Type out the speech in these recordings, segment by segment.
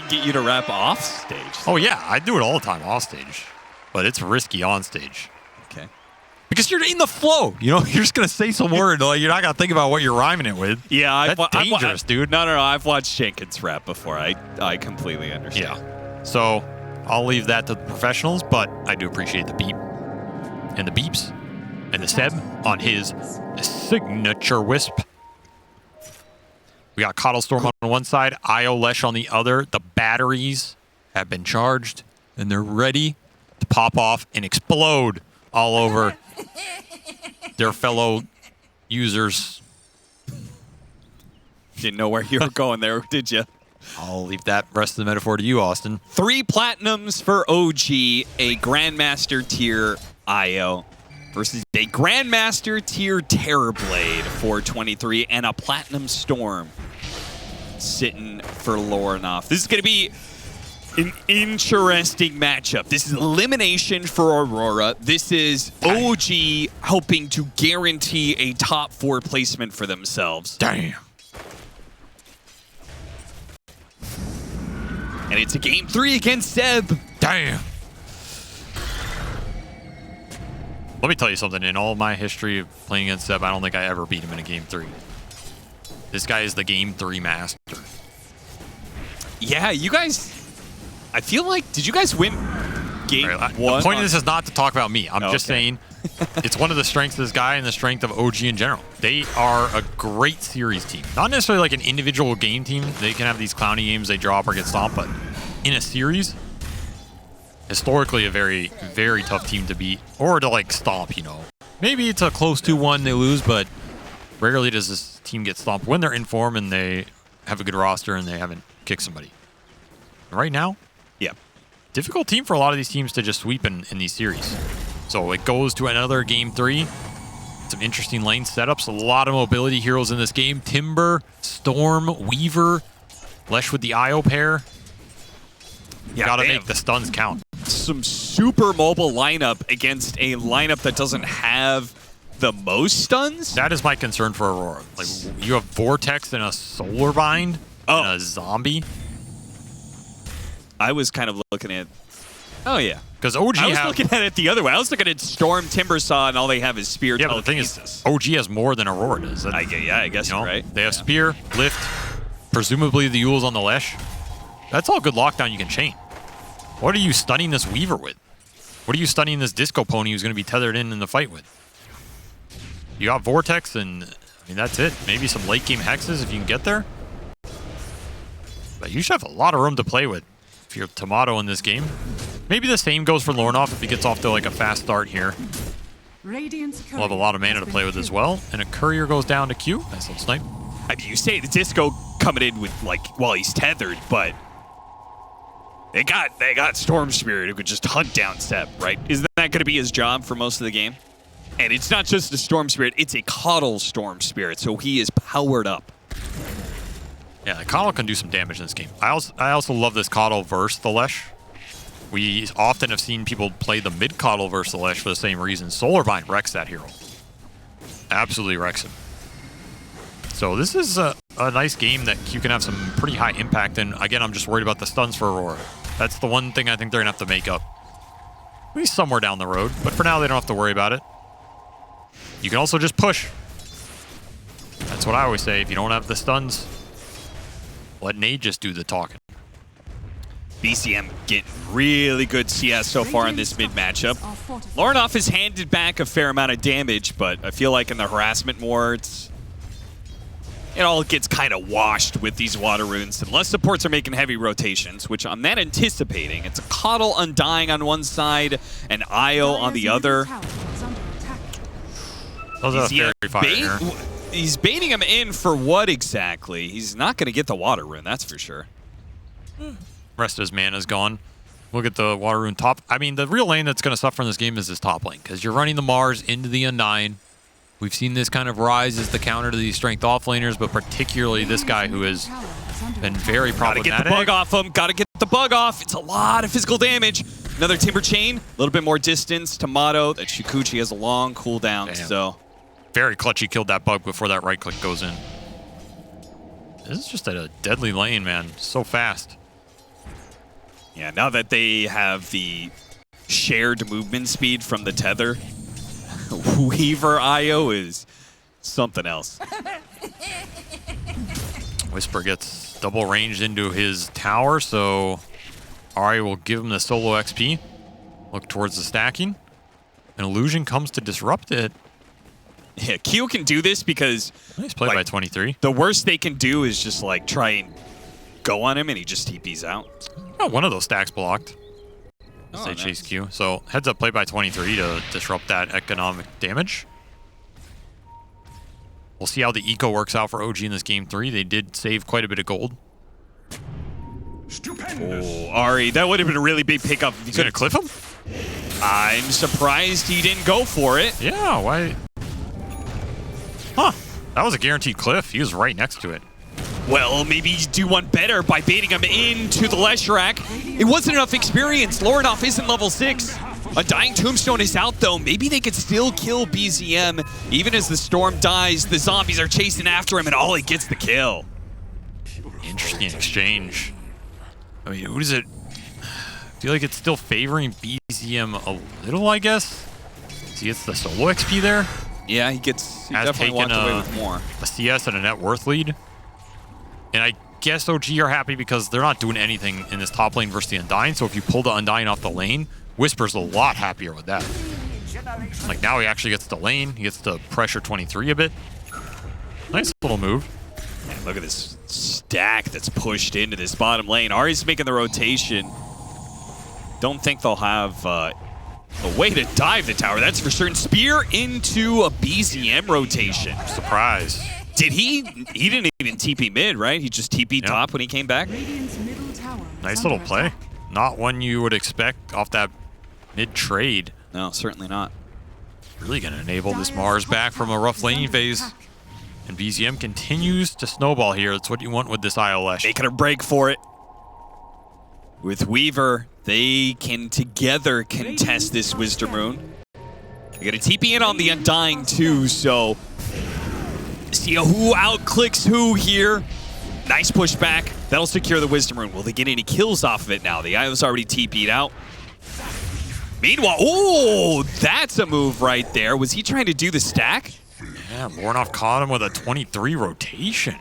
can get you to rep off stage. Oh, yeah. I do it all the time off stage. But it's risky on stage. Okay. Because you're in the flow. You know, you're just going to say some word. Like, you're not going to think about what you're rhyming it with. Yeah. That's dangerous, dude. No. I've watched Jenkins rap before. I completely understand. Yeah. So I'll leave that to the professionals, but I do appreciate the beep and the beeps and the Seb on his signature wisp. We got Cottlestorm on one side, Io Lesh on the other. The batteries have been charged, and they're ready to pop off and explode all over their fellow users. Didn't know where you were going there, did you? I'll leave that rest of the metaphor to you, Austin. 3 platinums for OG, a Grandmaster tier Io versus a Grandmaster tier Terrorblade for 23 and a Platinum Storm sitting for Lornoff. This is going to be an interesting matchup. This is elimination for Aurora. This is OG hoping to guarantee a top 4 placement for themselves. Damn. And it's a game 3 against Seb. Damn. Let me tell you something. In all my history of playing against Seb, I don't think I ever beat him in a game 3. This guy is the game 3 master. Yeah, you guys... I feel like... Did you guys win game 1? The point of this is not to talk about me. I'm just okay. saying it's one of the strengths of this guy and the strength of OG in general. They are a great series team. Not necessarily like an individual game team. They can have these clowny games they drop or get stomped, but in a series... historically a very, very tough team to beat or to like stomp, you know. Maybe it's a close 2-1 they lose, but rarely does this team get stomped when they're in form and they have a good roster and they haven't kicked somebody. Right now, yeah, difficult team for a lot of these teams to just sweep in these series. So it goes to another game 3. Some interesting lane setups, a lot of mobility heroes in this game. Timber, Storm, Weaver, Lesh with the Io pair. You gotta make the stuns count. Some super mobile lineup against a lineup that doesn't have the most stuns. That is my concern for Aurora. Like, you have Vortex and a Solar Bind and a Zombie. I was kind of looking at... Oh, yeah. Because OG I was looking at it the other way. I was looking at Storm, Timbersaw, and all they have is Spear. Yeah, but the thing is, OG has more than Aurora does. I guess you're right. They have Spear, Lift, presumably the Yules on the Lesh. That's all good lockdown you can chain. What are you stunning this Weaver with? What are you stunning this Disco Pony who's going to be tethered in the fight with? You got Vortex, and I mean, that's it. Maybe some late game hexes if you can get there. But you should have a lot of room to play with if you're Tomato in this game. Maybe the same goes for Lornoff if he gets off to like a fast start here. We'll have a lot of mana to play with as well. And a Courier goes down to Q. Nice little snipe. I mean, you say the Disco coming in with, like, while he's tethered, but they got Storm Spirit who could just hunt down Seb, right? Isn't that going to be his job for most of the game? And it's not just a Storm Spirit, it's a Coddle Storm Spirit, so he is powered up. Yeah, the Coddle can do some damage in this game. I also love this Coddle versus the Lesh. We often have seen people play the mid Coddle versus the Lesh for the same reason. Solarbind wrecks that hero. Absolutely wrecks him. So this is a nice game that you can have some pretty high impact. And again, I'm just worried about the stuns for Aurora. That's the one thing I think they're going to have to make up. At least somewhere down the road. But for now, they don't have to worry about it. You can also just push. That's what I always say. If you don't have the stuns, let Nade just do the talking. BCM getting really good CS so far in this mid matchup. Lornoff has handed back a fair amount of damage, but I feel like in the harassment wards, it all gets kind of washed with these water runes, unless supports are making heavy rotations, which I'm not anticipating. It's a Coddle Undying on one side and Io on the other. Those are very fire. He's baiting him in for what exactly? He's not going to get the water rune, that's for sure. Rest of his mana's gone. Look at the water rune top. I mean, the real lane that's going to suffer in this game is this top lane, because you're running the Mars into the Undying. We've seen this kind of rise as the counter to these strength offlaners, but particularly this guy who has been very problematic. Gotta get the bug off him. Gotta get the bug off. It's a lot of physical damage. Another Timber Chain. A little bit more distance. Tomato. That Shikuchi has a long cooldown. Damn. So very clutch. He killed that bug before that right click goes in. This is just a deadly lane, man. So fast. Yeah, now that they have the shared movement speed from the tether, Weaver IO is something else. Whisper gets double ranged into his tower, so Ari will give him the solo XP. Look towards the stacking. An illusion comes to disrupt it. Yeah, Q can do this because Nice play by 23. the worst they can do is just like try and go on him and he just TPs out. Oh, one of those stacks blocked. As Oh, they nice. chase Q. So heads up play by 23 to disrupt that economic damage. We'll see how the eco works out for OG in this game 3. They did save quite a bit of gold. Oh, Ari, that would have been a really big pickup. He's gonna cliff him? I'm surprised he didn't go for it. Yeah, why? Huh. That was a guaranteed cliff. He was right next to it. Well, maybe you do one better by baiting him into the Leshrac. It wasn't enough experience. Lornoff isn't level 6. A dying Tombstone is out, though. Maybe they could still kill BZM. Even as the storm dies, the zombies are chasing after him, and Ollie gets the kill. Interesting exchange. I mean, who does it... I feel like it's still favoring BZM a little, I guess. He gets the solo XP there. Yeah, he definitely walked away with more. A CS and a net worth lead. And I guess OG are happy because they're not doing anything in this top lane versus the Undying. So if you pull the Undying off the lane, Whisper's a lot happier with that. Like now he actually gets the lane. He gets to pressure 23 a bit. Nice little move. Man, look at this stack that's pushed into this bottom lane. Ari's making the rotation. Don't think they'll have a way to dive the tower. That's for certain. Spear into a BZM rotation. Surprise. Did he? He didn't even TP mid, right? He just TP top when he came back. Nice little play. Not one you would expect off that mid trade. No, certainly not. Really going to enable this Mars back from a rough laning phase. And BZM continues to snowball here. That's what you want with this ILS. Making a break for it. With Weaver, they can together contest this Wisdom Rune. They got a TP in on the Undying too, so see who outclicks who here. Nice pushback. That'll secure the Wisdom Rune. Will they get any kills off of it now? The IO's already TP'd out. Meanwhile, oh, that's a move right there. Was he trying to do the stack? Yeah, Lornoff caught him with a 23 rotation.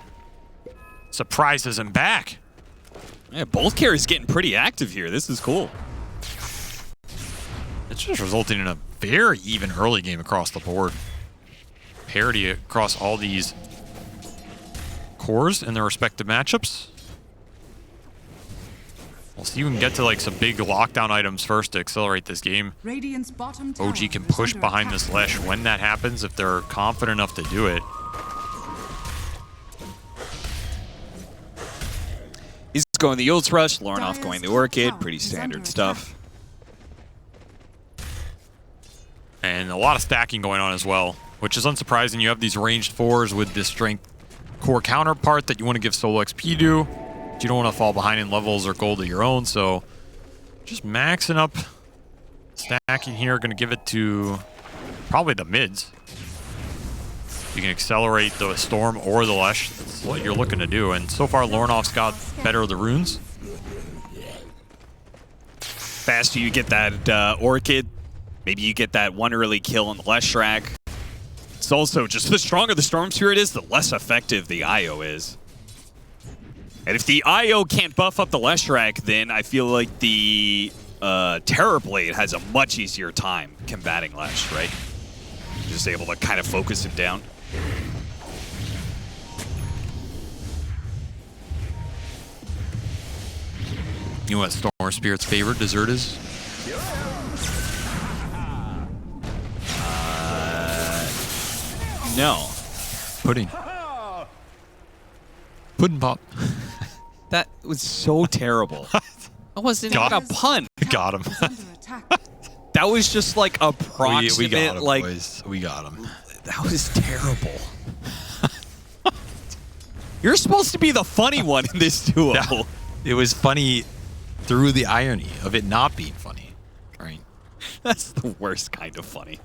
Surprises him back. Yeah, both carries getting pretty active here. This is cool. It's just resulting in a very even early game across the board. Parity across all these cores in their respective matchups. We'll see if we can get to like some big lockdown items first to accelerate this game. OG can push behind this Lesh when that happens if they're confident enough to do it. He's going the Yields Rush, Lornoff going the Orchid, pretty standard stuff. And a lot of stacking going on as well, which is unsurprising. You have these ranged 4s with this strength core counterpart that you want to give solo XP to. You don't want to fall behind in levels or gold of your own, so just maxing up stacking here. Going to give it to probably the mids. You can accelerate the Storm or the Lesh. That's what you're looking to do. And so far, Lornoff's got better of the runes. Faster you get that Orchid, maybe you get that one early kill on the Leshrac. It's also just the stronger the Storm Spirit is, the less effective the IO is. And if the IO can't buff up the Leshrac, then I feel like the Terrorblade has a much easier time combating Lesh, right? Just able to kind of focus him down. You know what Storm Spirit's favorite dessert is? No. Pudding. Pudding pop. That was so terrible. That wasn't even a pun. Got him. That was just like approximate, we got him, like, boys. We got him. that was terrible. You're supposed to be the funny one in this duo. No, it was funny through the irony of it not being funny. Right. That's the worst kind of funny.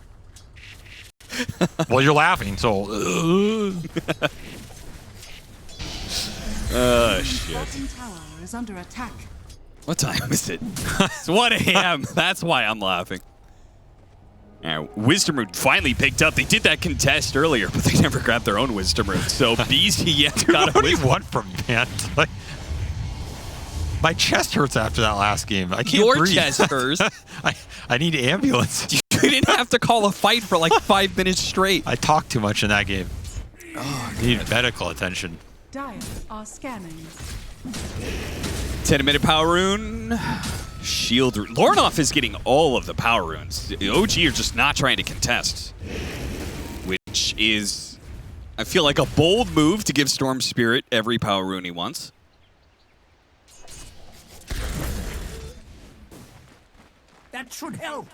Well, you're laughing, so. Shit. Tower is under attack. What time is it? It's 1 a.m. That's why I'm laughing. Wisdom Root finally picked up. They did that contest earlier, but they never grabbed their own Wisdom Root. So BZM got a What do you want from me, man? Like, my chest hurts after that last game. I can't Your breathe. chest hurts. I need ambulance. You didn't have to call a fight for like 5 minutes straight. I talked too much in that game. Oh, I need medical attention. Dire are scanning. 10-minute power rune. Shield rune. Lornoff is getting all of the power runes. OG are just not trying to contest. Which is, I feel like, a bold move to give Storm Spirit every power rune he wants. That should help.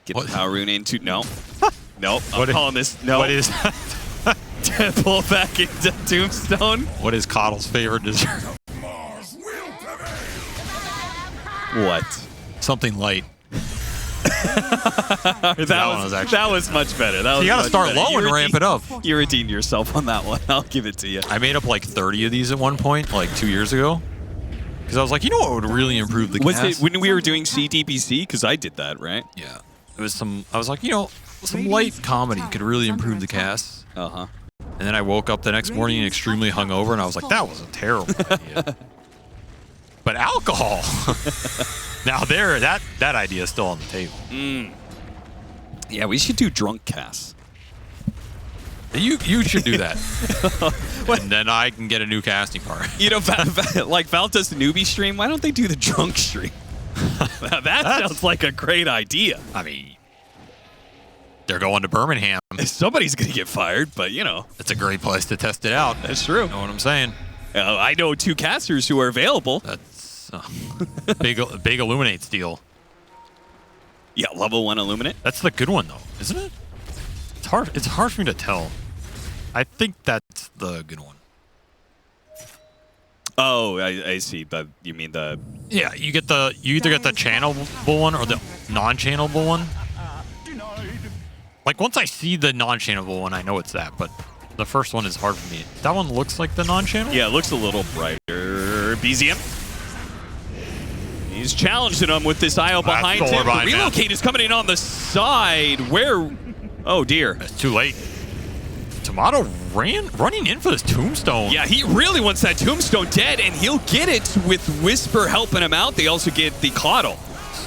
Get What? the power rune into... No. Nope. I'm What is- calling this... No. What is Pull back into Tombstone. what is Coddle's favorite dessert? What? Something light. That was much better. That was You gotta much start better. low and ramp it up. You redeemed yourself on that one. I'll give it to you. I made up like 30 of these at one point, like 2 years ago. Because I was like, you know what would really improve the Was cast? it when we were doing CDPC? Because I did that, right? Yeah. It was some, I was like, you know, some light comedy could really improve the cast. Uh-huh. And then I woke up the next morning extremely hungover, and I was like, that was a terrible idea. But alcohol. Now that idea is still on the table. Yeah, we should do drunk casts. You should do that. And then I can get a new casting part. You know, like Val does the newbie stream. Why don't they do the drunk stream? that sounds like a great idea. I mean, they're going to Birmingham. Somebody's going to get fired, but you know. It's a great place to test it out. That's true. You know what I'm saying? I know 2 casters who are available. That's big Illuminates deal. Yeah, level 1 Illuminate. That's the good one, though, isn't it? It's hard for me to tell. I think that's the good one. Oh, I see. You mean the... Yeah, you either get the channelable one or the non-channelable one. Like, once I see the non-channelable one, I know it's that, but the first one is hard for me. That one looks like the non-channel? Yeah, it looks a little brighter. BZM. He's challenging him with this IO behind him. The relocate is coming in on the side. Where? Oh, dear. It's too late. Tomato running in for this tombstone. Yeah, he really wants that tombstone dead, and he'll get it with Whisper helping him out. They also get the Coddle.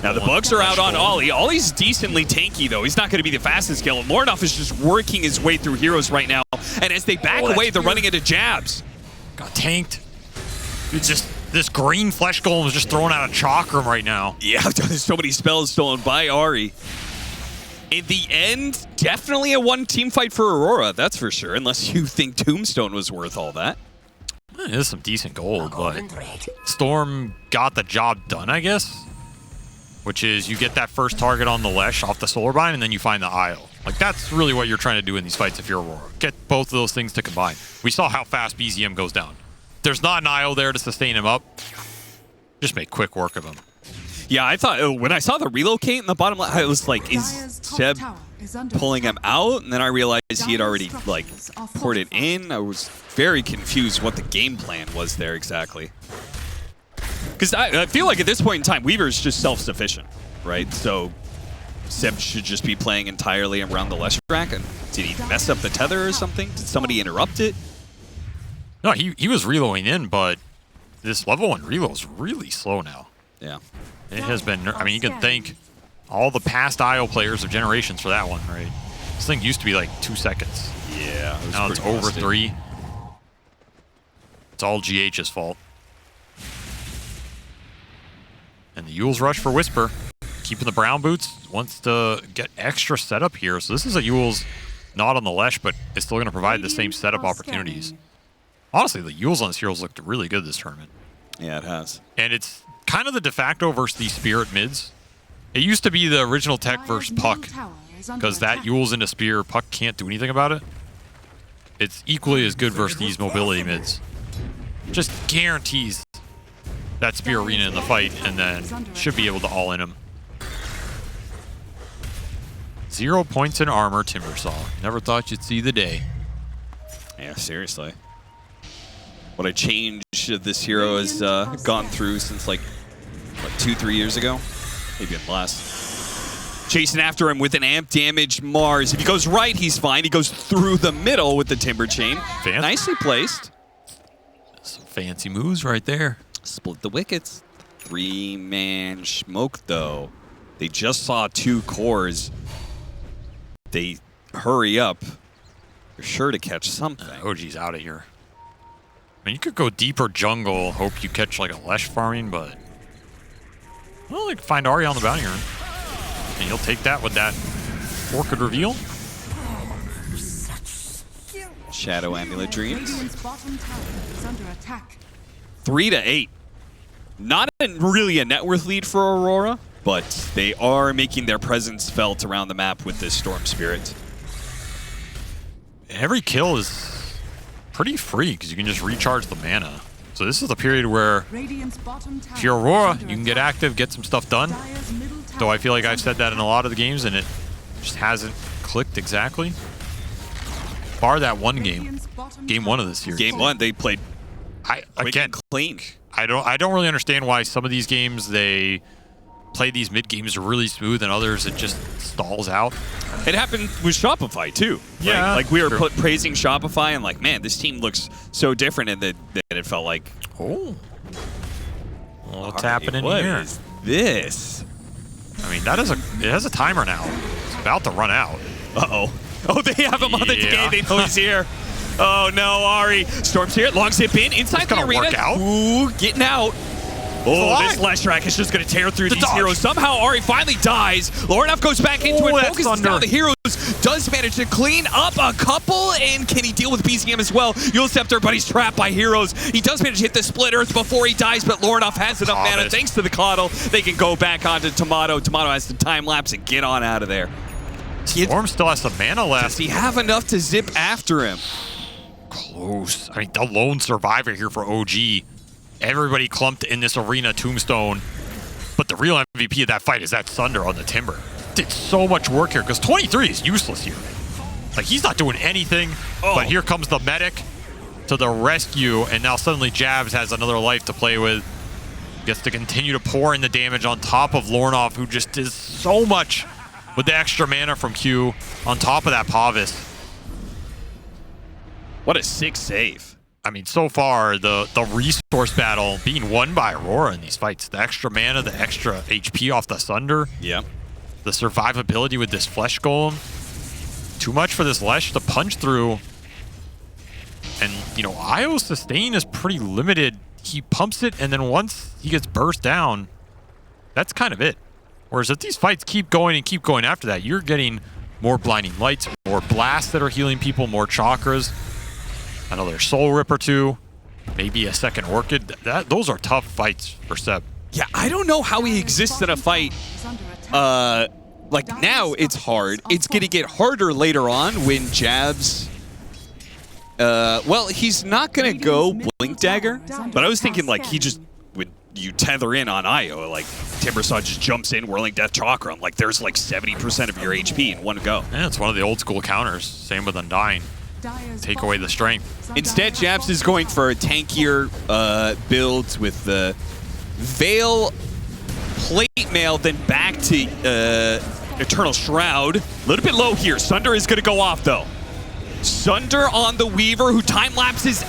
Now, the bugs are out on Ollie. Ollie's decently tanky, though. He's not going to be the fastest kill. Lornoff is just working his way through heroes right now. And as they back away, they're running into jabs. Got tanked. It's just, this green flesh golem is just throwing out a chakram right now. Yeah, there's so many spells stolen by Ari. In the end, definitely a one-team fight for Aurora, that's for sure, unless you think Tombstone was worth all that. It is some decent gold, but Storm got the job done, I guess. Which is you get that first target on the Lesh off the Solarbind, and then you find the Isle. Like, that's really what you're trying to do in these fights if you're Aurora. Get both of those things to combine. We saw how fast BZM goes down. There's not an Isle there to sustain him up. Just make quick work of him. Yeah, I thought, when I saw the relocate in the bottom left, I was like, is Seb pulling him out? And then I realized he had already, like, poured it in. I was very confused what the game plan was there exactly. Because I feel like at this point in time, Weaver's just self-sufficient, right? So Seb should just be playing entirely around the Lesh track. And did he mess up the tether or something? Did somebody interrupt it? No, he was reloading in, but this level 1 reload is really slow now. Yeah. It has been, I mean, you can thank all the past IO players of generations for that one, right? This thing used to be like 2 seconds. Yeah. Now it's over 3. It's all GH's fault. And the Yule's rush for Whisper. Keeping the brown boots. Wants to get extra setup here. So this is a Yule's not on the Lesh, but it's still going to provide the same setup opportunities. Honestly, the Yules on this heroes looked really good this tournament. Yeah, it has. And it's kind of the de facto versus the Spirit mids. It used to be the original tech versus Puck, because that Yule's into Spear, Puck can't do anything about it. It's equally as good versus these mobility mids. Just guarantees that Spear arena in the fight, and then should be able to all in him. 0 points in armor, Timbersaw. Never thought you'd see the day. Yeah, seriously. what a change this hero has gone through since like, what, 2-3 years ago? Maybe even less. Chasing after him with an amp damage Mars. If he goes right, he's fine. He goes through the middle with the Timber Chain. Fancy. Nicely placed. Some fancy moves right there. Split the wickets. 3-man smoke, though. They just saw 2 cores. They hurry up. They're sure to catch something. OG's out of here. I mean, you could go deeper jungle, hope you catch like a Lesh farming, but well, you can find Ari on the bounty run, and you'll take that with that Orchid reveal. Shadow Amulet Dreams. Radiant's bottom tower is under attack. 3-8. Not really a net worth lead for Aurora, but they are making their presence felt around the map with this Storm Spirit. Every kill is pretty free because you can just recharge the mana. So this is the period where Radiant's bottom tower if you're Aurora, is under you can get attack. active, get some stuff done. Dire's middle Though I tower feel like is I've said that in a lot of the games and it just hasn't clicked exactly. Bar that one game. Radiant's bottom Game tower 1 of this series. Game 1, they played Again, quick and clean. I don't really understand why some of these games they play these mid games really smooth and others it just stalls out. It happened with Shopify too. Yeah, like we were true. praising Shopify and like, man, this team looks so different, and then it felt like, Oh, well, what's all right, happening what here? is this? I mean, it has a timer now. It's about to run out. Uh-oh. Oh, they have him on the Yeah. decay. They know he's here. Oh, no, Ari. Storm's here. Long zip in. Inside It's the gonna arena. work out. Ooh, getting out. Oh, alive. this Lash Rack is just going to tear through The these dodge. heroes. Somehow Ari finally dies. Lornoff goes back into Oh, it. that's Focuses thunder. down the heroes. Does manage to clean up a couple. And can he deal with BZM as well? Yule Scepter, but he's trapped by heroes. He does manage to hit the Split Earth before he dies, but Lornoff has enough mana. Thomas. Thanks to the Coddle, they can go back onto Tomato. Tomato has the time lapse and get on out of there. Storm still has some mana Does left. he have enough to zip after him? Close. I mean, the lone survivor here for OG. Everybody clumped in this arena tombstone. But the real MVP of that fight is that Sunder on the Timber. Did so much work here because 23 is useless here. Like, he's not doing anything. Oh. But here comes the medic to the rescue. And now suddenly Jabs has another life to play with. Gets to continue to pour in the damage on top of Lornoff, who just does so much with the extra mana from Q on top of that Pavis. What a sick save. I mean, so far, the resource battle being won by Aurora in these fights. The extra mana, the extra HP off the Sunder, Yeah. the survivability with this Flesh Golem. Too much for this Lesh to punch through. And, you know, Io's sustain is pretty limited. He pumps it, and then once he gets burst down, that's kind of it. Whereas if these fights keep going and keep going after that, you're getting more Blinding Lights, more blasts that are healing people, more chakras. Another Soul Rip or two, maybe a second Orchid. Those are tough fights for Seb. Yeah, I don't know how he exists in a fight. is under attack. Like, now it's hard. It's going to get harder later on when Jabs... well, he's not going to go Blink Dagger, but I was thinking, like, he just... When you tether in on Io, like, Timbersaw just jumps in, Whirling Death Chakra. Like, there's like 70% of your HP in one go. Yeah, it's one of the old school counters. Same with Undying. Dire's Take bottom away the strength. is under Instead, attack. Jabs is going for tankier builds with the Veil, Plate Mail, then back to Eternal Shroud. A little bit low here. Sunder is going to go off, though. Sunder on the Weaver, who time-lapses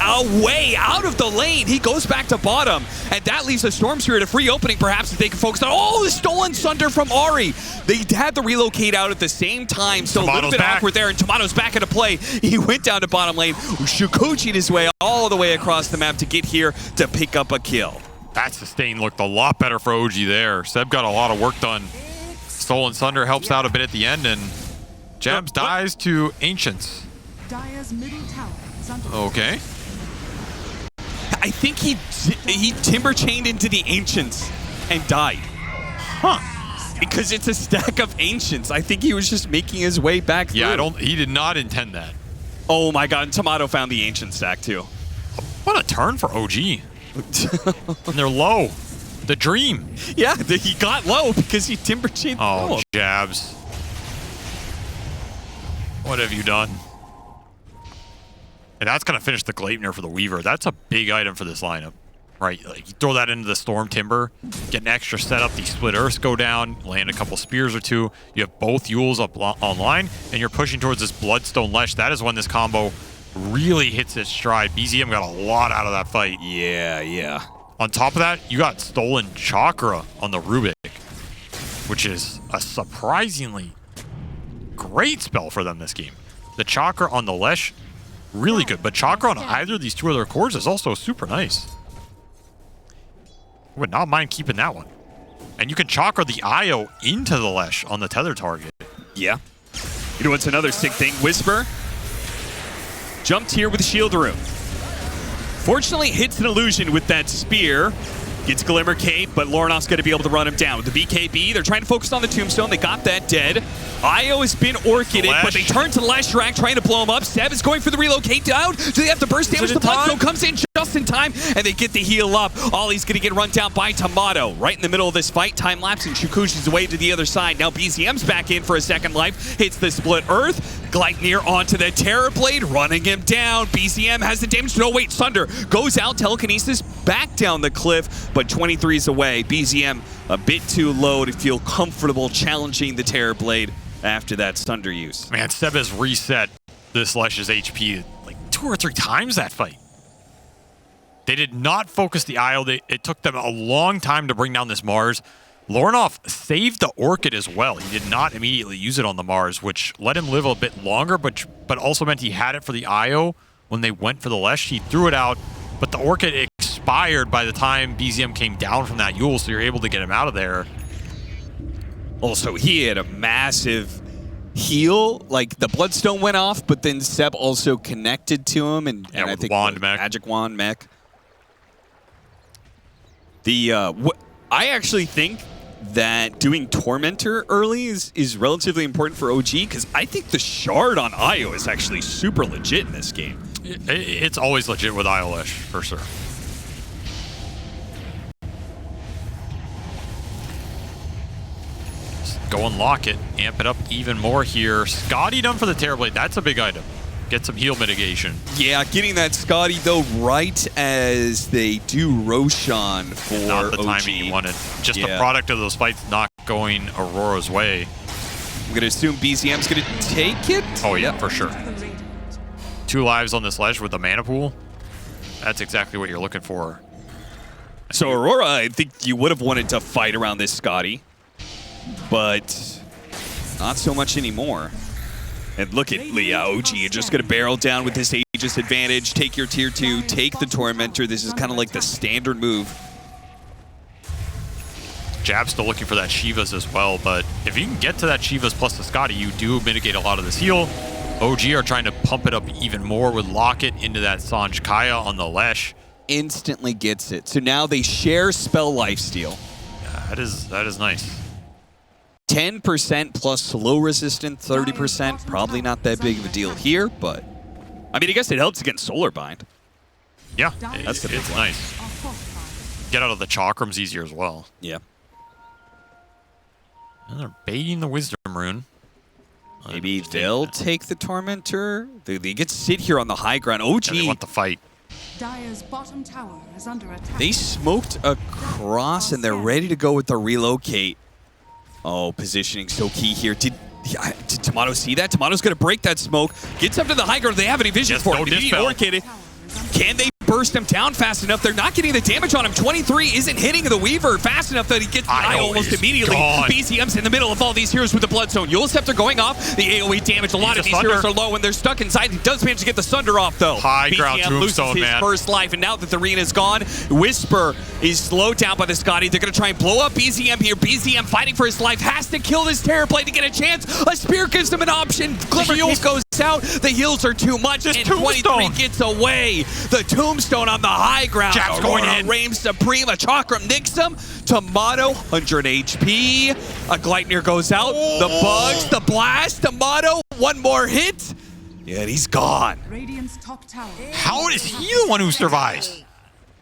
way out of the lane. He goes back to bottom, and that leaves a Storm Spirit, a free opening, perhaps, that they can focus on. Oh, the stolen Sunder from Ari. They had to relocate out at the same time, so a little Tomato's bit back. awkward there, and Tomato's back into play. He went down to bottom lane, Shukochi'd his way all the way across the map to get here to pick up a kill. That sustain looked a lot better for OG there. Seb got a lot of work done. Stolen Sunder helps out a bit at the end, and Jabs dies to Ancients. Dire's middle tower is under Okay. I think he Timber chained into the Ancients and died. Huh. Because it's a stack of Ancients. I think he was just making his way back through. Yeah, he did not intend that. Oh my god, and Tomato found the Ancient stack too. What a turn for OG. And they're low. The dream. Yeah, he got low because he Timber chained through Oh, him. Jabs. What have you done? And that's going to finish the Gleipnir for the Weaver. That's a big item for this lineup, right? Like, you throw that into the Storm Timber, get an extra setup, these Split Earths go down, land a couple Spears or two, you have both Yules up online, and you're pushing towards this Bloodstone Lesh. That is when this combo really hits its stride. BZM got a lot out of that fight. Yeah. On top of that, you got Stolen Chakra on the Rubik, which is a surprisingly great spell for them this game. The Chakra on the Lesh, really good. But Chakra on either of these two other cores is also super nice. I would not mind keeping that one. And you can Chakra the IO into the Lesh on the tether target. Yeah. You know what's another sick thing? Whisper jumped here with Shield Room. Fortunately, hits an illusion with that spear. Gets Glimmer Cape, but Lornoff's going to be able to run him down. With the BKB, they're trying to focus on the Tombstone. They got that dead. Io has been orchided, but they turn to Leshrac, trying to blow him up. Seb is going for the relocate down. Do they have to burst damage? The Bloodstone comes in just in time, and they get the heal up. Ollie's going to get run down by Tomato. Right in the middle of this fight, time lapse, and Shukushi's away to the other side. Now BZM's back in for a second life. Hits the Split Earth. Gleipnir onto the Terrorblade, running him down. BZM has the damage. No, wait, Sunder goes out. Telekinesis back down the cliff, but 23 is away. BZM a bit too low to feel comfortable challenging the Terrorblade after that Sunder use. Man, Seb has reset this Lesh's HP like 2 or 3 times that fight. They did not focus the IO. It took them a long time to bring down this Mars. Lornoff saved the Orchid as well. He did not immediately use it on the Mars, which let him live a bit longer, but also meant he had it for the IO when they went for the Lesh. He threw it out, but the Orchid expired by the time BZM came down from that Yule, so you're able to get him out of there. Also, he had a massive heal. Like, the Bloodstone went off, but then Seb also connected to him, and I think Wand Mech. Magic Wand Mech. I actually think that doing Tormentor early is relatively important for OG, because I think the Shard on Io is actually super legit in this game. It's always legit with IO Lesh, for sure. Go unlock it, amp it up even more here. Scotty done for the Terrorblade. That's a big item. Get some heal mitigation. Yeah, getting that Scotty, though, right as they do Roshan for Not the OG. timing you wanted. Just the product of those fights not going Aurora's way. I'm going to assume BZM's going to take it. Oh, yeah, for sure. 2 lives on this Lesh with the mana pool. That's exactly what you're looking for. So Aurora, I think you would have wanted to fight around this Scotty, but not so much anymore. And look at Leah, OG, you're just going to barrel down with this Aegis advantage, take your tier 2, take the Tormentor. This is kind of like the standard move. Jab's still looking for that Shivas as well, but if you can get to that Shivas plus the Scotty, you do mitigate a lot of this heal. OG are trying to pump it up even more with Locket into that Sanj Kaya on the Lesh. Instantly gets it. So now they share spell lifesteal. Yeah, that is nice. 10% plus slow resistant, 30%. Probably not that big of a deal here, but I mean, I guess it helps against Solar Bind. Yeah, That's it's nice. Get out of the Chakrams easier as well. Yeah. And they're baiting the Wisdom Rune. Maybe they'll take the Tormentor. They get to sit here on the high ground. OG, Yeah, they want the fight. Dire's bottom tower is under attack. they smoked across and they're ready to go with the relocate. Oh, positioning so key here. Did Tomato see that? Tomato's going to break that smoke. Gets up to the high ground. They have any vision Yes, for no it. dispel. Orchid. Can they burst him down fast enough? They're not getting the damage on him. 23 isn't hitting the Weaver fast enough that he gets the eye almost immediately. Gone. BZM's in the middle of all these heroes with the Bloodstone. Yule Scepter going off. The AoE damage. A lot of these heroes are low and they're stuck inside. He does manage to get the Sunder off, though. High ground BZM loses tombstone, his man. first life, and now that the arena is gone, Whisper is slowed down by the Scotty. They're going to try and blow up BZM here. BZM fighting for his life. Has to kill this Terrorblade to get a chance. A spear gives him an option. Glimmer Cape goes out. The heals are too much, and 23 gets away. The Tombstone on the high ground. Jab's going in. Reigns supreme. A Chakram nicks him. Tomato, 100 HP. A Gleipnir goes out. The bugs, the blast. Tomato, one more hit. Yeah, and he's gone. Radiant's top tower. How is he the one who survives?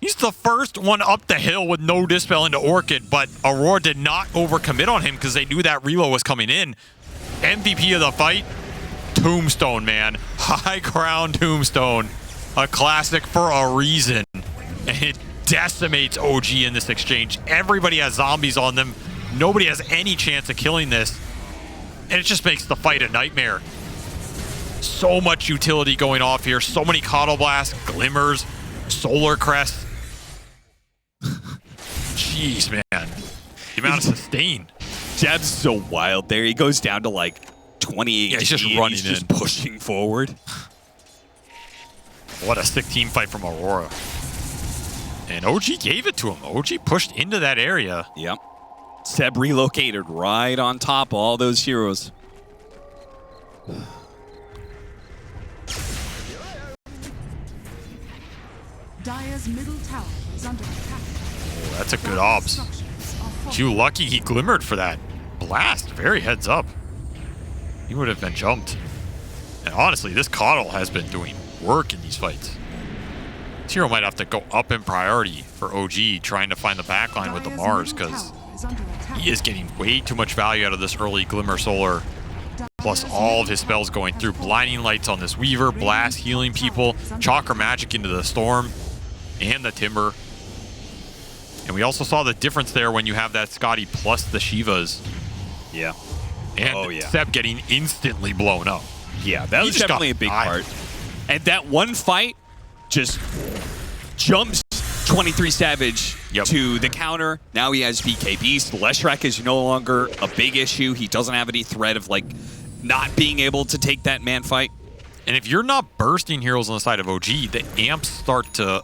He's the first one up the hill with no dispel into Orchid, but Aurora did not overcommit on him because they knew that reload was coming in. MVP of the fight, Tombstone, man. High ground Tombstone. a classic for a reason. And it decimates OG in this exchange. Everybody has zombies on them. Nobody has any chance of killing this. And it just makes the fight a nightmare. So much utility going off here. So many Coddle Blasts, Glimmers, Solar Crest. Jeez, man. The amount of sustain. Jeb's so wild there. He goes down to like 28. Yeah, he's just running he's just in. pushing forward. What a sick team fight from Aurora. And OG gave it to him. OG pushed into that area. Yep. Seb relocated right on top of all those heroes. Dire's middle tower is under attack. Oh, that's a good obs. Q lucky he glimmered for that blast. Very heads up. He would have been jumped. And honestly, this Coddle has been doing work in these fights. This hero might have to go up in priority for OG, trying to find the backline with the Mars, because he is getting way too much value out of this early Glimmer Solar. Plus all of his spells going through. Blinding Lights on this Weaver, Blast healing people, Chakra Magic into the Storm, and the Timber. And we also saw the difference there when you have that Scotty plus the Shivas. Yeah. And Seb getting instantly blown up. Yeah, that was definitely a big part. And that one fight just jumps 23 Savage to the counter. Now he has BK Beast. Leshrac is no longer a big issue. He doesn't have any threat of like not being able to take that man fight. And if you're not bursting heroes on the side of OG, the amps start to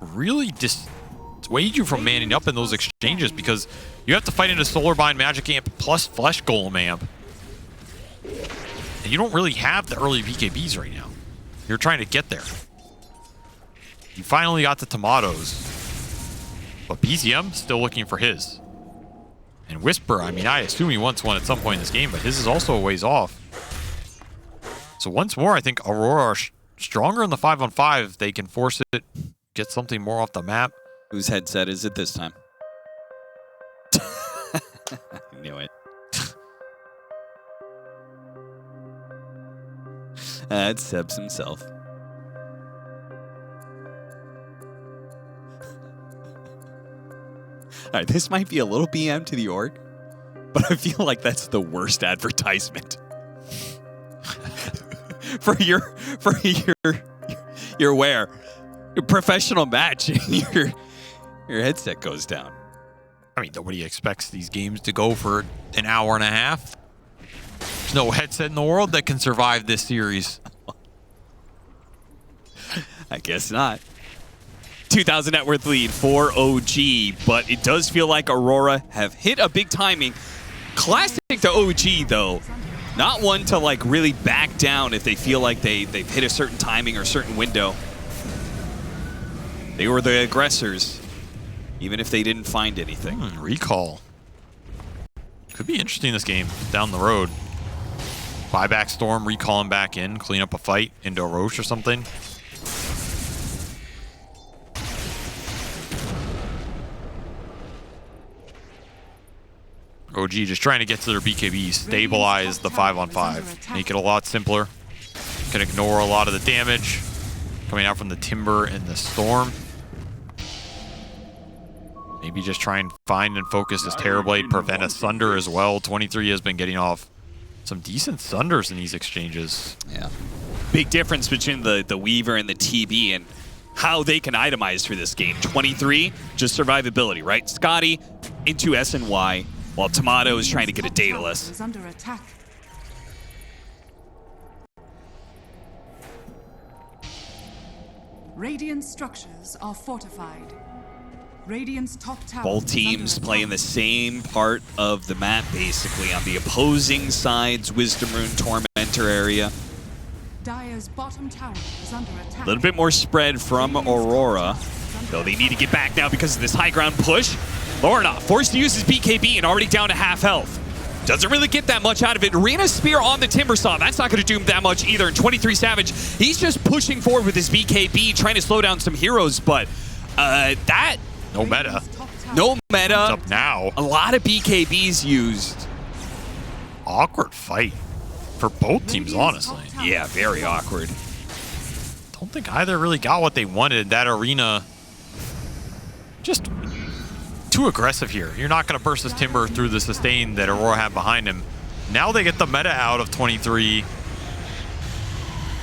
really dissuade you from manning up in those exchanges, because you have to fight into Solar Bind, Magic Amp, plus Flesh Golem Amp. And you don't really have the early BKBs right now. You're trying to get there. You finally got the Tomatoes. But BZM still looking for his. And Whisper, I mean, I assume he wants one at some point in this game, but his is also a ways off. So once more, I think Aurora are stronger in the 5-on-5. They can force it, get something more off the map. Whose headset is it this time? I knew it. That's Sebs himself. All right, this might be a little BM to the org, but I feel like that's the worst advertisement for your wear. Your professional match and your headset goes down. I mean, nobody expects these games to go for an hour and a half. There's no headset in the world that can survive this series. I guess not. 2,000 net worth lead for OG, but it does feel like Aurora have hit a big timing. Classic to OG, though. Not one to like really back down if they feel like they've hit a certain timing or certain window. They were the aggressors, even if they didn't find anything. Recall. Could be interesting this game down the road. Buyback Storm, recall him back in, clean up a fight into a Roche or something. OG just trying to get to their BKB, stabilize the 5-on-5, make it a lot simpler. Can ignore a lot of the damage coming out from the Timber and the Storm. Maybe just try and find and focus this Terrorblade, prevent a Sunder as well. 23 has been getting off some decent Sunders in these exchanges. Yeah. Big difference between the Weaver and the TB and how they can itemize for this game. 23, just survivability, right? Scotty into SNY, while Tomato is trying to get a Daedalus. Is under attack. Radiant structures are fortified. Radiant's top tower. Both teams playing the same part of the map, basically, on the opposing side's Wisdom Rune Tormentor area. Dire's bottom tower is under attack. A little bit more spread from Aurora, though they need to get back now because of this high ground push. Lorna forced to use his BKB and already down to half health. Doesn't really get that much out of it. Arena Spear on the Timbersaw. That's not going to do him that much either. And 23 Savage, he's just pushing forward with his BKB, trying to slow down some heroes, but that... No meta. No meta. It's up now. A lot of BKBs used. Awkward fight for both teams, honestly. Yeah, very awkward. don't think either really got what they wanted. That arena just too aggressive here. You're not going to burst this Timber through the sustain that Aurora had behind him. Now they get the meta out of 23.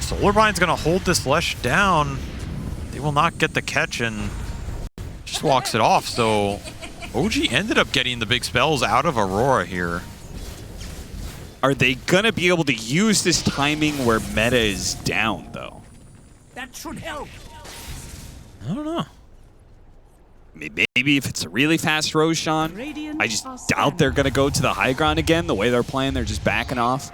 Solarbine's going to hold this Lesh down. They will not get the catch and just walks it off. So OG ended up getting the big spells out of Aurora here. Are they going to be able to use this timing where meta is down, though? That should help. I don't know. Maybe if it's a really fast Roshan. I just doubt they're going to go to the high ground again. The way they're playing, they're just backing off.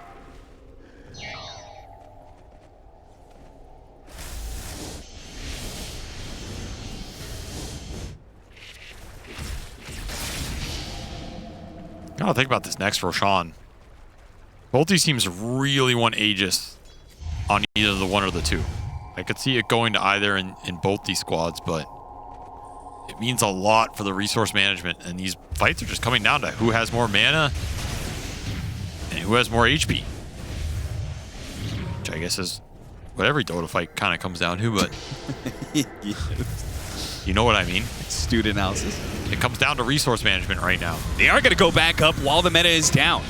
Gotta think about this next Roshan. Both these teams really want Aegis on either the one or the two. I could see it going to either in both these squads, but it means a lot for the resource management, and these fights are just coming down to who has more mana and who has more HP. Which I guess is what every Dota fight kind of comes down to, but you know what I mean. Astute analysis. It comes down to resource management right now. They are going to go back up while the meta is down.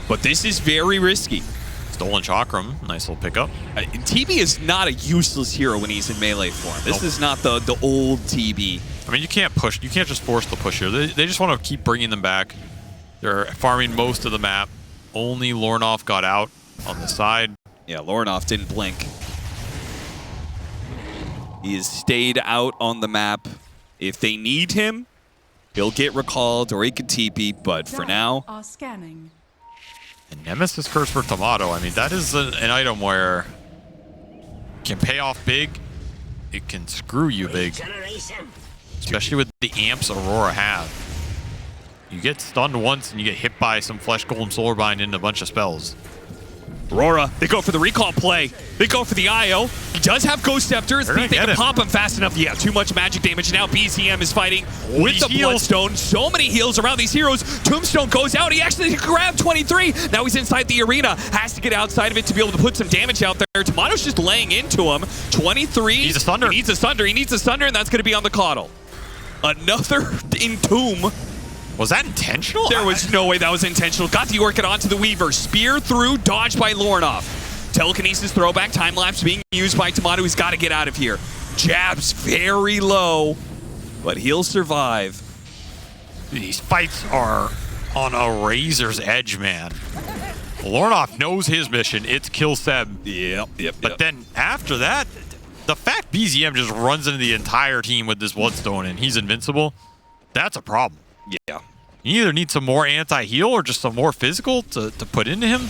But this is very risky. Stolen Chakram, nice little pickup. TB is not a useless hero when he's in melee form. This is not the old TB. I mean, you can't push. You can't just force the push here. They just want to keep bringing them back. They're farming most of the map. Only Lornoff got out on the side. Yeah, Lornoff didn't blink. He has stayed out on the map. If they need him, he'll get recalled or he could TP, but for now... Are scanning. And Nemesis Curse for Tomato, I mean, that is an item where it can pay off big. It can screw you big. Especially with the amps Aurora have. You get stunned once and you get hit by some Flesh Golem Solarbind and a bunch of spells. Aurora, they go for the recall play. They go for the IO. He does have Ghost Scepters. Think they can pop him fast enough. Yeah, too much magic damage. Now BCM is fighting with the Bloodstone. So many heals around these heroes. Tombstone goes out. He actually grabbed 23. Now he's inside the arena. Has to get outside of it to be able to put some damage out there. Tomato's just laying into him. 23. He needs a Sunder. He needs a Sunder. He needs a Sunder, and that's going to be on the Coddle. Another Entomb. Was that intentional? There was no way that was intentional. Got the Orchid onto the Weaver. Spear through, dodged by Lornoff. Telekinesis throwback, time-lapse being used by Tomato. He's got to get out of here. Jabs very low, but he'll survive. These fights are on a razor's edge, man. Lornoff knows his mission. It's kill Seb. Yep. But then after that, the fact BZM just runs into the entire team with this Bloodstone and he's invincible, that's a problem. Yeah. You either need some more anti-heal or just some more physical to put into him.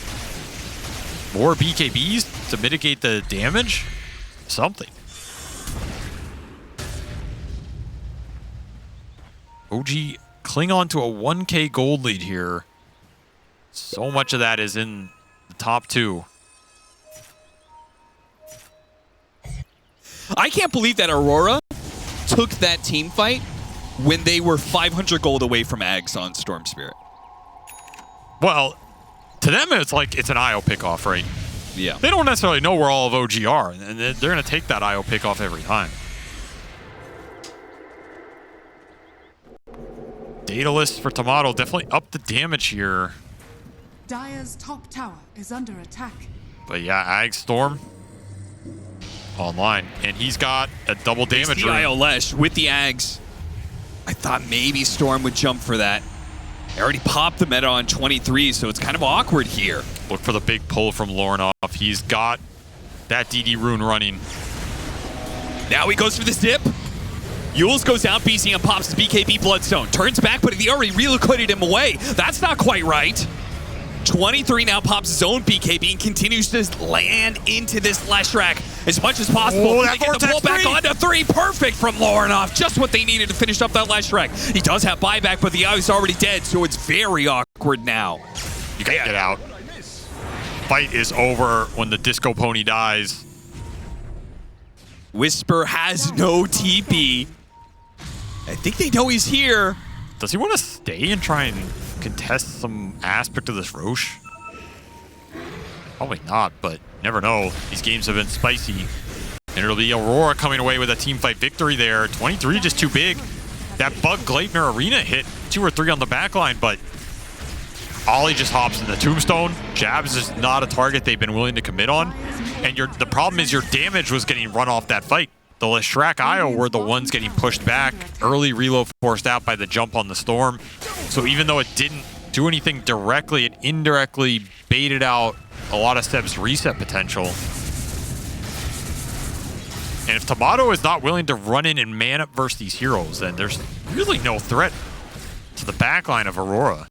More BKBs to mitigate the damage. Something. OG cling on to a 1K gold lead here. So much of that is in the top two. I can't believe that Aurora took that team fight when they were 500 gold away from Ags on Storm Spirit. Well, to them, it's like it's an IO pickoff, right? Yeah. They don't necessarily know where all of OG are, and they're going to take that IO pickoff every time. Data list for Tomato definitely up the damage here. Dire's top tower is under attack. But yeah, Ag Storm online, and he's got a double damage the IO Lesh with the Ags. I thought maybe Storm would jump for that. They already popped the meta on 23, so it's kind of awkward here. Look for the big pull from Lornoff. He's got that DD rune running. Now he goes for this dip. Yules goes out, BCM pops the BKB Bloodstone. Turns back, but he already relocated him away. That's not quite right. 23 now pops his own BKB and continues to land into this Leshrac as much as possible. Oh, they get the pull back onto 3. Perfect from Lornoff. Just what they needed to finish up that Leshrac. He does have buyback, but the eye is already dead, so it's very awkward now. You gotta get out. Fight is over when the Disco Pony dies. Whisper has no TP. I think they know he's here. Does he want to stay and try and contest some aspect of this Roche? Probably not, but never know. These games have been spicy. And it'll be Aurora coming away with a team fight victory there. 23 just too big. That Bug Gleipnir Arena hit 2 or 3 on the back line, but Ollie just hops in the tombstone. Jabs is not a target they've been willing to commit on. And the problem is your damage was getting run off that fight. The Leshrac IO were the ones getting pushed back. Early reload forced out by the jump on the Storm. So even though it didn't do anything directly, it indirectly baited out a lot of Seb's reset potential. And if Tomato is not willing to run in and man up versus these heroes, then there's really no threat to the backline of Aurora.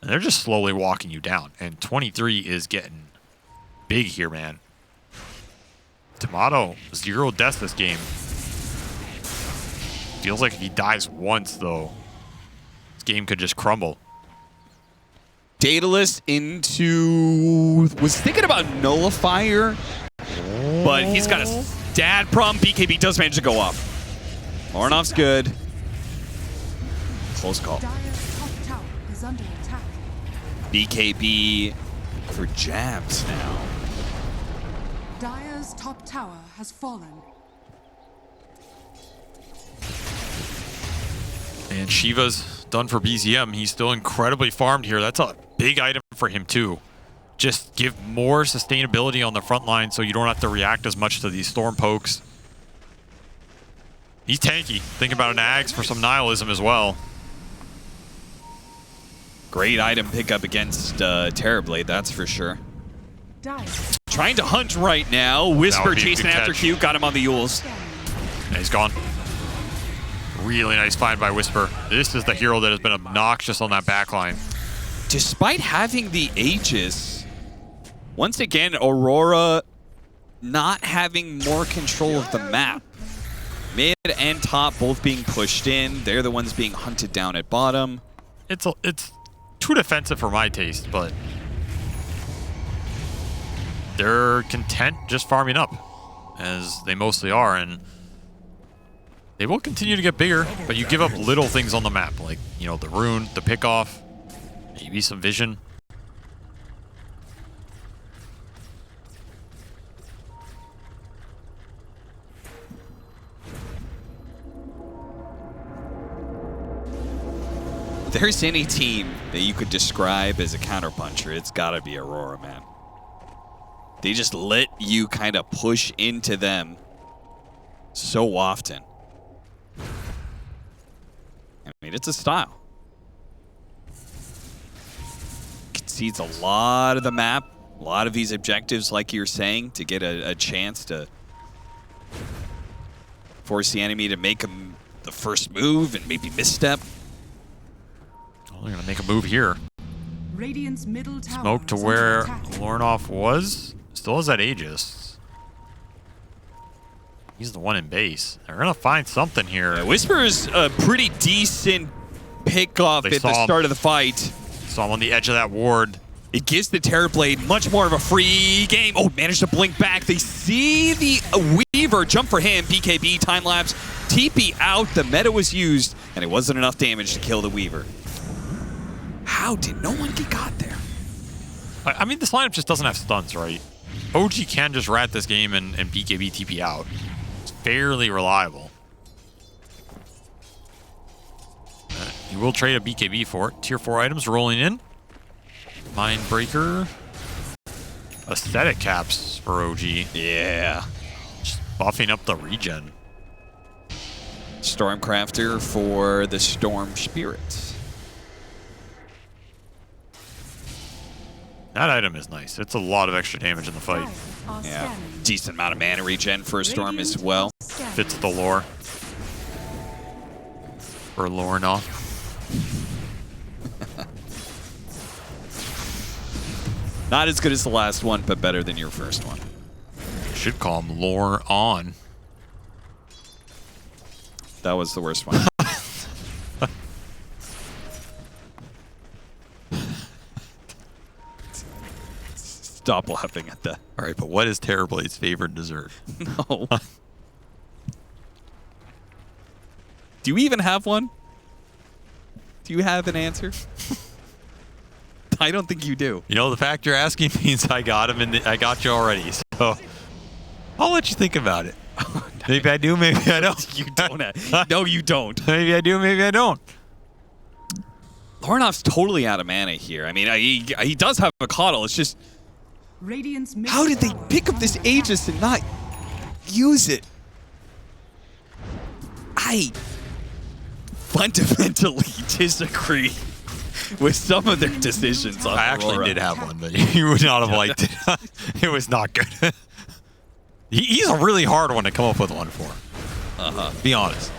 And they're just slowly walking you down. And 23 is getting big here, man. Tomato, 0 deaths this game. Feels like if he dies once, though, this game could just crumble. Daedalus into... was thinking about Nullifier, but he's got a dad problem. BKB does manage to go off. Ornov's good. Close call. Dire's top tower is under attack. BKB for jabs now. Dire's top tower has fallen. And Shiva's done for BZM. He's still incredibly farmed here. That's a big item for him, too. Just give more sustainability on the front line so you don't have to react as much to these storm pokes. He's tanky. Think about an Ags for some nihilism as well. Great item pickup against Terrorblade, that's for sure. Dire Trying to hunt right now. Whisper chasing after Q, got him on the Yules. Yeah, he's gone. Really nice find by Whisper. This is the hero that has been obnoxious on that backline. Despite having the Aegis, once again, Aurora not having more control of the map. Mid and top both being pushed in. They're the ones being hunted down at bottom. It's too defensive for my taste, but they're content just farming up, as they mostly are, and they will continue to get bigger, but you give up little things on the map, like, you know, the rune, the pickoff, maybe some vision. If there's any team that you could describe as a counterpuncher, it's gotta be Aurora, man. They just let you kind of push into them so often. I mean, it's a style. Concedes a lot of the map, a lot of these objectives, like you're saying, to get a chance to force the enemy to make the first move and maybe misstep. Well, they're gonna make a move here. Radiant's middle tower Smoke to is where under attack. Lornoff was. Still has that Aegis. He's the one in base. They're gonna find something here. Yeah, Whisper's a pretty decent pickoff They at the saw him. start of the fight. Saw him on the edge of that ward. It gives the Terrorblade much more of a free game. Oh, managed to blink back. They see the Weaver jump for him. BKB, time lapse, TP out. The meta was used, and it wasn't enough damage to kill the Weaver. How did no one get got there? I mean, this lineup just doesn't have stuns, right? OG can just rat this game and BKB TP out. It's fairly reliable. You will trade a BKB for it. Tier 4 items rolling in. Mind Breaker. Aesthetic caps for OG. Yeah. Just buffing up the regen. Stormcrafter for the Storm Spirits. That item is nice. It's a lot of extra damage in the fight. Dire are Yeah. scanning. Decent amount of mana regen for a Storm as well. Scanning. Fits the lore. For Lornoff. Not as good as the last one, but better than your first one. Should call him Lore On. That was the worst one. Stop laughing at that. All right, but what is Terrorblade's favorite dessert? No. Do you even have one? Do you have an answer? I don't think you do. You know, the fact you're asking means I got him, and I got you already. So I'll let you think about it. Maybe I do, maybe I don't. You don't. No, you don't. Maybe I do, maybe I don't. Lornoff's totally out of mana here. I mean, he does have a Coddle. It's just, Radiant's how did they pick up this Aegis and not use it? I fundamentally disagree with some of their decisions on I actually Aurora. did have one, but you would not have liked it. It was not good. He's a really hard one to come up with one for. Be honest.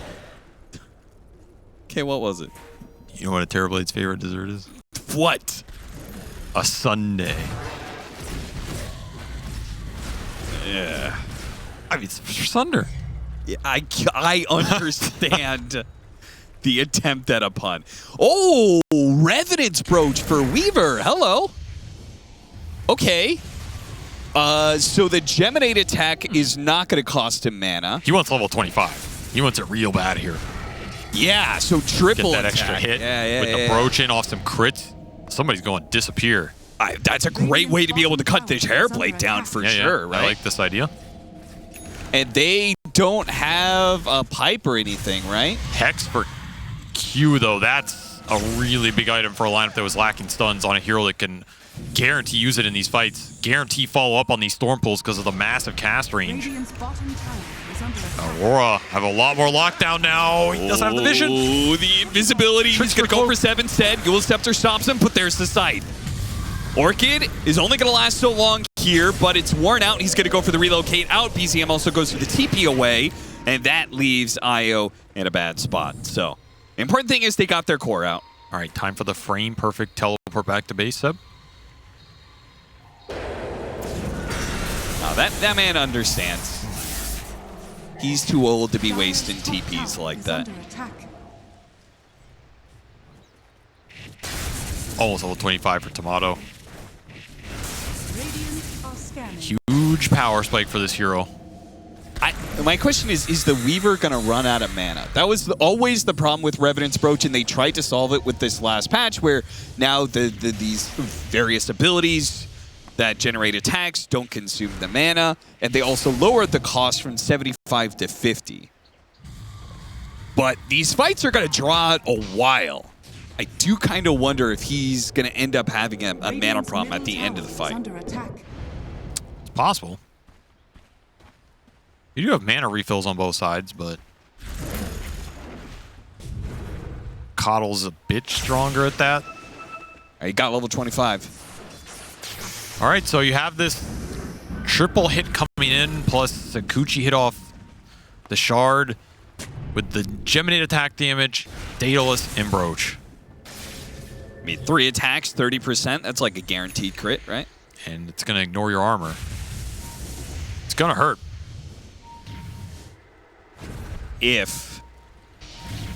Okay, what was it? You know what a Terrorblade's favorite dessert is? What? A sundae. Yeah. I mean, it's for Sunder. Yeah, I understand the attempt at a pun. Oh, Revenant's Brooch for Weaver. Hello. Okay. So the Geminate attack is not going to cost him mana. He wants level 25. He wants it real bad here. Yeah, so triple Get that attack. extra hit Yeah, with the Brooch in off some crits. Somebody's going to disappear. That's a great way to be able to cut the Terrorblade down for sure, right? I like this idea. And they don't have a pipe or anything, right? Hex for Q, though. That's a really big item for a lineup that was lacking stuns on a hero that can guarantee use it in these fights. Guarantee follow up on these storm pulls because of the massive cast range. Radiant's bottom tower is under attack. Aurora have a lot more lockdown now. He doesn't have the vision. Oh, the invisibility. He's going to go for 7 instead. Ghoul Scepter stops him, but there's the sight. Orchid is only going to last so long here, but it's worn out. He's going to go for the relocate out. BZM also goes for the TP away, and that leaves Io in a bad spot. So, the important thing is they got their core out. All right, time for the frame perfect teleport back to base, Seb. Now, that man understands. He's too old to be wasting TPs like Is that. under attack. Almost level 25 for Tomato. Radiant are scanning. Huge power spike for this hero. My question is the Weaver going to run out of mana? That was always the problem with Revenant's Brooch, and they tried to solve it with this last patch, where now these various abilities that generate attacks don't consume the mana, and they also lowered the cost from 75 to 50. But these fights are going to draw out a while. I do kind of wonder if he's going to end up having a mana Radiant's problem at the middle end of the tower is fight. under attack. It's possible. You do have mana refills on both sides, but Coddle's a bit stronger at that. He got level 25. All right, so you have this triple hit coming in, plus Sakuchi hit off the Shard with the Geminate attack damage, Daedalus, and Brooch. I mean, 3 attacks, 30%. That's like a guaranteed crit, right? And it's going to ignore your armor. It's going to hurt. If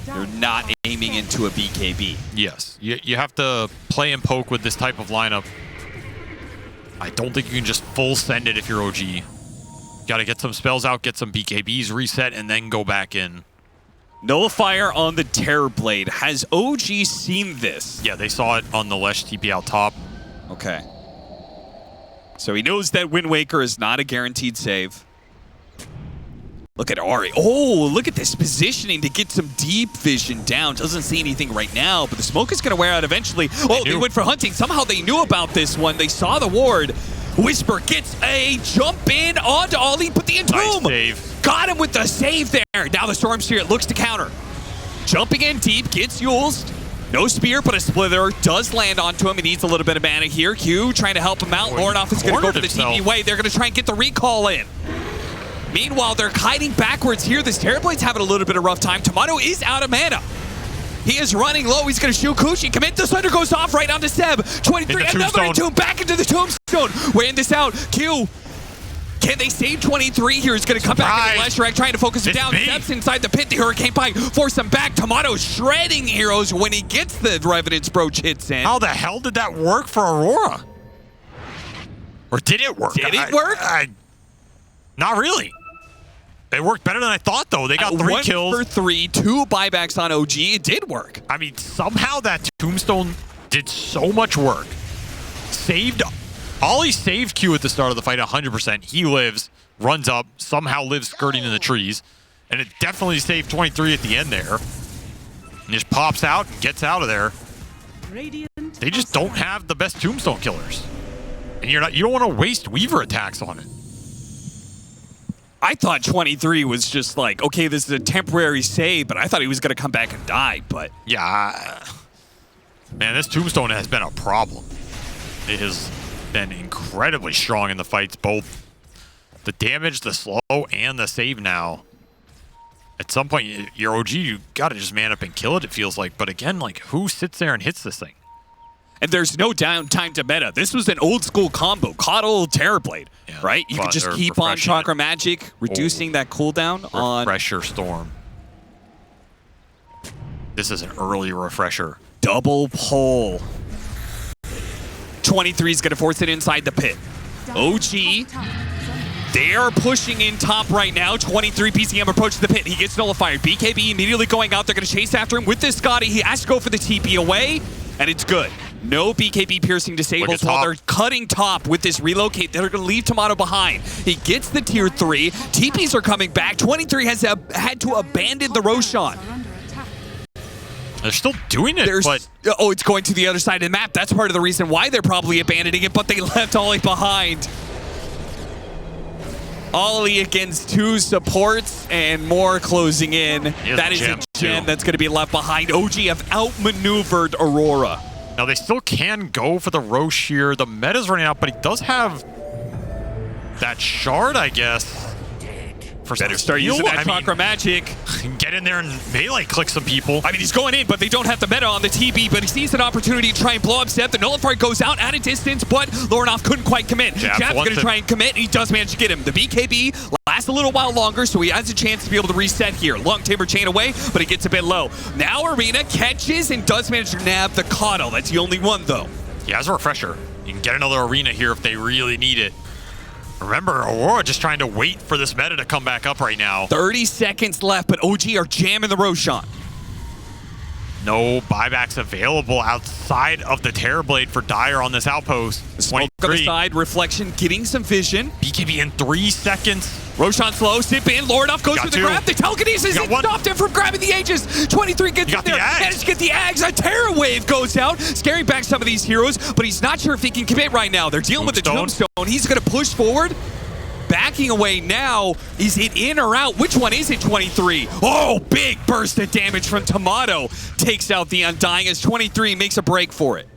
you're not aiming into a BKB. Yes, you have to play and poke with this type of lineup. I don't think you can just full send it if you're OG. Got to get some spells out, get some BKBs reset, and then go back in. Nullifier on the Terrorblade. Has OG seen this? Yeah, they saw it on the Lesh TP out top. Okay. So he knows that Wind Waker is not a guaranteed save. Look at Ari. Oh, look at this positioning to get some deep vision down. Doesn't see anything right now, but the smoke is going to wear out eventually. Oh, they went for hunting. Somehow they knew about this one. They saw the ward. Whisper gets a jump in onto Ollie, but the entomb. Nice save. Got him with the save there. Now the Storm Spirit looks to counter. Jumping in deep, gets Yules. No spear, but a splither does land onto him. He needs a little bit of mana here. Q trying to help him out. Lornoff is going to go for the TP way. They're going to try and get the recall in. Meanwhile, they're hiding backwards here. This Terrorblade's having a little bit of rough time. Tomato is out of mana. He is running low. He's going to shoot Kushi. Commit. The Thunder goes off right onto Seb. 23. Another entomb back into the tombstone. Weighing this out. Q. Can they save 23 here? He's going to come back into Leshrac, trying to focus him down. Steps inside the pit. The Hurricane Pike force him back. Tomato shredding heroes when he gets the Revenant's Brooch hits in. How the hell did that work for Aurora? Or did it work? Did it work? Not really. It worked better than I thought, though. They got 3 kills. 1 for 3, 2 buybacks on OG. It did work. I mean, somehow that tombstone did so much work. Ollie saved Q at the start of the fight 100%. He lives. runs up, somehow lives skirting in the trees, and it definitely saved 23 at the end there. And just pops out and gets out of there. They just don't have the best tombstone killers. And you don't want to waste Weaver attacks on it. I thought 23 was just like, okay, this is a temporary save, but I thought he was going to come back and die, but... Yeah. Man, this tombstone has been a problem. It has been incredibly strong in the fights, both the damage, the slow, and the save now. At some point, your OG, you got to just man up and kill it feels like. But again, like, who sits there and hits this thing? And there's no downtime to meta. This was an old school combo. Coddle, Terrorblade, right? You could just keep on Chakra Magic, reducing that cooldown on... Refresher Storm. This is an early refresher. Double pull. 23 is going to force it inside the pit. OG, they are pushing in top right now. 23 PCM approaches the pit. He gets nullified. BKB immediately going out. They're going to chase after him with this Scotty. He has to go for the TP away, and it's good. No BKB piercing disables while they're cutting top with this relocate. They're going to leave Tomato behind. He gets the tier 3. TPs are coming back. 23 has had to abandon the Roshan. They're still doing it, but... Oh, it's going to the other side of the map. That's part of the reason why they're probably abandoning it, but they left Ollie behind. Ollie against 2 supports and more closing in. That is a gem that's going to be left behind. OG have outmaneuvered Aurora. Now, they still can go for the Roche here. The meta's running out, but he does have that shard, I guess. Better start using that Chakra Magic. Get in there and melee click some people. I mean, he's going in, but they don't have the meta on the TB, but he sees an opportunity to try and blow up Step. The Nullifier goes out at a distance, but Lornoff couldn't quite commit. Jab's going to try and commit, and he does manage to get him. The BKB lasts a little while longer, so he has a chance to be able to reset here. Long Timber chain away, but it gets a bit low. Now Arena catches and does manage to nab the Coddle. That's the only one, though. Yeah, as a refresher, you can get another Arena here if they really need it. Remember, Aurora just trying to wait for this meta to come back up right now. 30 seconds left, but OG are jamming the Roshan. No buybacks available outside of the Terrorblade for Dire on this outpost. Smoke on the side, Reflection getting some vision. BKB in 3 seconds. Roshan slow, sip in, Lornoff goes for the grab. The telekinesis stopped him from grabbing the Aegis. 23 gets in there, managed to get the Ags. A Terror Wave goes out, scaring back some of these heroes, but he's not sure if he can commit right now. They're dealing with the Tombstone. He's going to push forward. Backing away now. Is it in or out? Which one is it, 23? Oh, big burst of damage from Tomato. Takes out the Undying as 23 makes a break for it.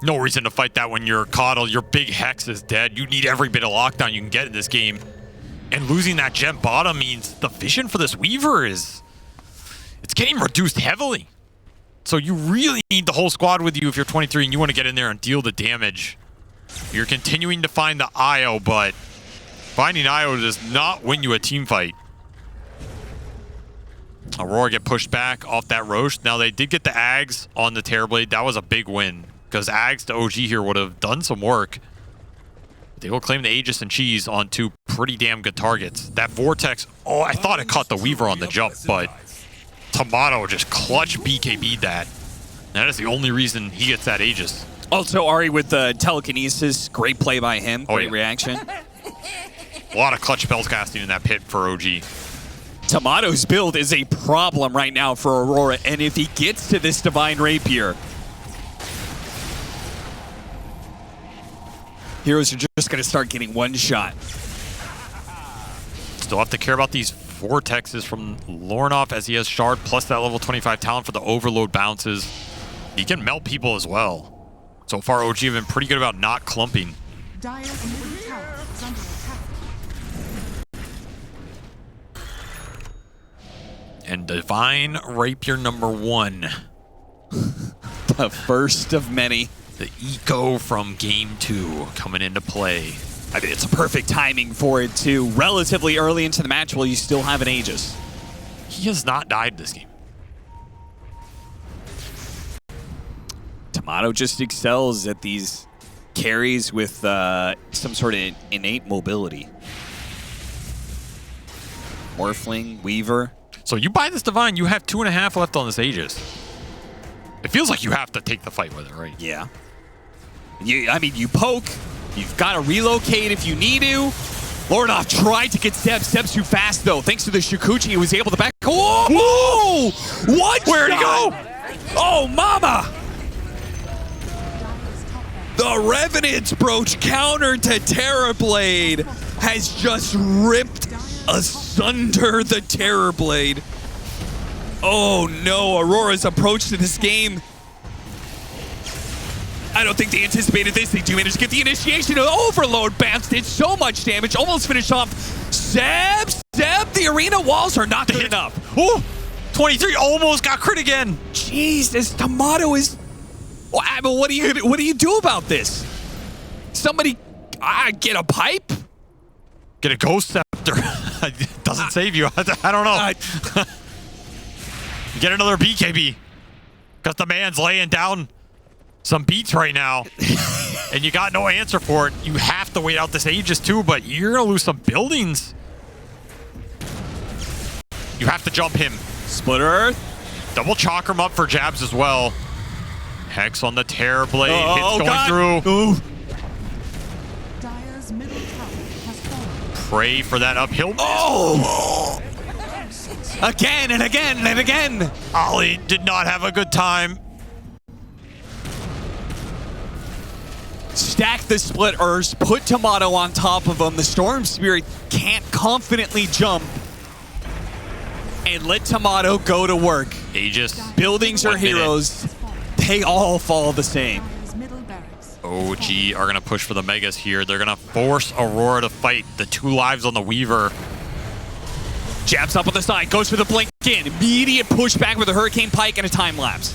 No reason to fight that when your Coddle, your big Hex is dead. You need every bit of lockdown you can get in this game. And losing that gem bottom means the vision for this Weaver it's getting reduced heavily. So you really need the whole squad with you if you're 23 and you want to get in there and deal the damage. You're continuing to find the IO, but finding IO does not win you a team fight. Aurora get pushed back off that Roche. Now they did get the Ags on the Terrorblade. That was a big win because Ags to OG here would have done some work. They will claim the Aegis and Cheese on 2 pretty damn good targets. That Vortex, oh, I thought it caught the Weaver on the jump, but Tomato just clutch BKB'd that. That is the only reason he gets that Aegis. Also, Ari with the telekinesis, great play by him, great reaction. A lot of clutch spells casting in that pit for OG. Tomato's build is a problem right now for Aurora, and if he gets to this Divine Rapier, heroes are just going to start getting one shot. Still have to care about these Vortexes from Lornoff as he has Shard plus that level 25 talent for the overload bounces. He can melt people as well. So far, OG have been pretty good about not clumping. Dire's middle tower is under attack. And Divine Rapier #1. The first of many. The eco from game 2 coming into play. I mean, it's a perfect timing for it too. Relatively early into the match while you still have an Aegis. He has not died this game. Tomato just excels at these carries with some sort of innate mobility. Morphling, Weaver. So you buy this Divine, you have 2.5 left on this Aegis. It feels like you have to take the fight with it, right? Yeah. I mean, you poke. You've got to relocate if you need to. Lornoff tried to get Sebs. Sebs too fast, though. Thanks to the Shikuchi, he was able to back. Whoa! What? Where'd he go? Oh, mama! The Revenant's Brooch counter to Terrorblade has just ripped asunder the Terrorblade. Oh no, Aurora's approach to this game. I don't think they anticipated this. They do manage to get the initiation. Overload bounce did so much damage. Almost finished off. Seb, the arena walls are not good enough. Ooh, 23 almost got crit again. Jeez, this Tomato is... Well, I mean, what do you do about this? Somebody get a pipe? Get a Ghost Scepter. Doesn't save you. I don't know. Get another BKB. Because the man's laying down some beats right now. And you got no answer for it. You have to wait out this Aegis too, but you're going to lose some buildings. You have to jump him. Split Earth. Double Chakram up for jabs as well. Hex on the Terrorblade. Oh, Hits going God. through. Ooh. Dire's middle tower has fallen. Pray for that uphill. Oh! Again and again and again. Ollie did not have a good time. Stack the Split Earths, put Tomato on top of him. The Storm Spirit can't confidently jump. And let Tomato go to work. Aegis. Buildings are 1 minute. heroes. They all fall the same. Dire's middle barracks. OG are going to push for the Megas here. They're going to force Aurora to fight. The 2 lives on the Weaver. Jabs up on the side, goes for the blink in. Immediate pushback with a Hurricane Pike and a time lapse.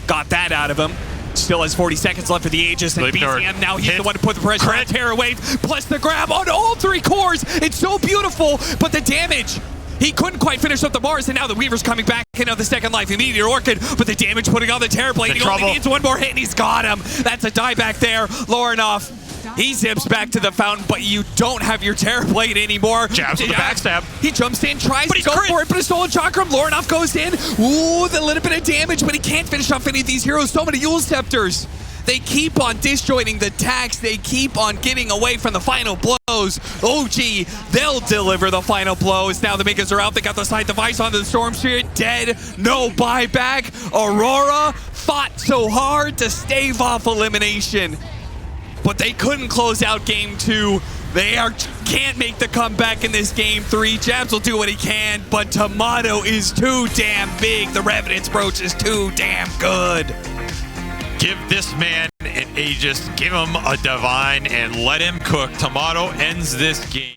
Got that out of him. Still has 40 seconds left for the Aegis, and BCM now he's the one to put the pressure on Terror Wave, plus the grab on all 3 cores. It's so beautiful, but the damage. He couldn't quite finish up the bars, and now the Weaver's coming back into the second life. Immediate Orchid, but the damage putting on the Terrorblade. He only needs 1 more hit, and he's got him. That's a die back there. Lornoff, he zips back to the fountain, but you don't have your Terrorblade anymore. Jabs with the backstab. He jumps in, tries to go for it, but a stolen Chakram. Lornoff goes in. Ooh, the little bit of damage, but he can't finish off any of these heroes. So many Yule Scepters. They keep on disjointing the tax. They keep on getting away from the final blows. OG, they'll deliver the final blows. Now the Megas are out. They got the side device onto the Storm Spirit. Dead. No buyback. Aurora fought so hard to stave off elimination. But they couldn't close out game 2. They can't make the comeback in this game 3. Jabs will do what he can, but Tomato is too damn big. The Revenant's Brooch is too damn good. Give this man an Aegis, give him a Divine, and let him cook. Tomato ends this game.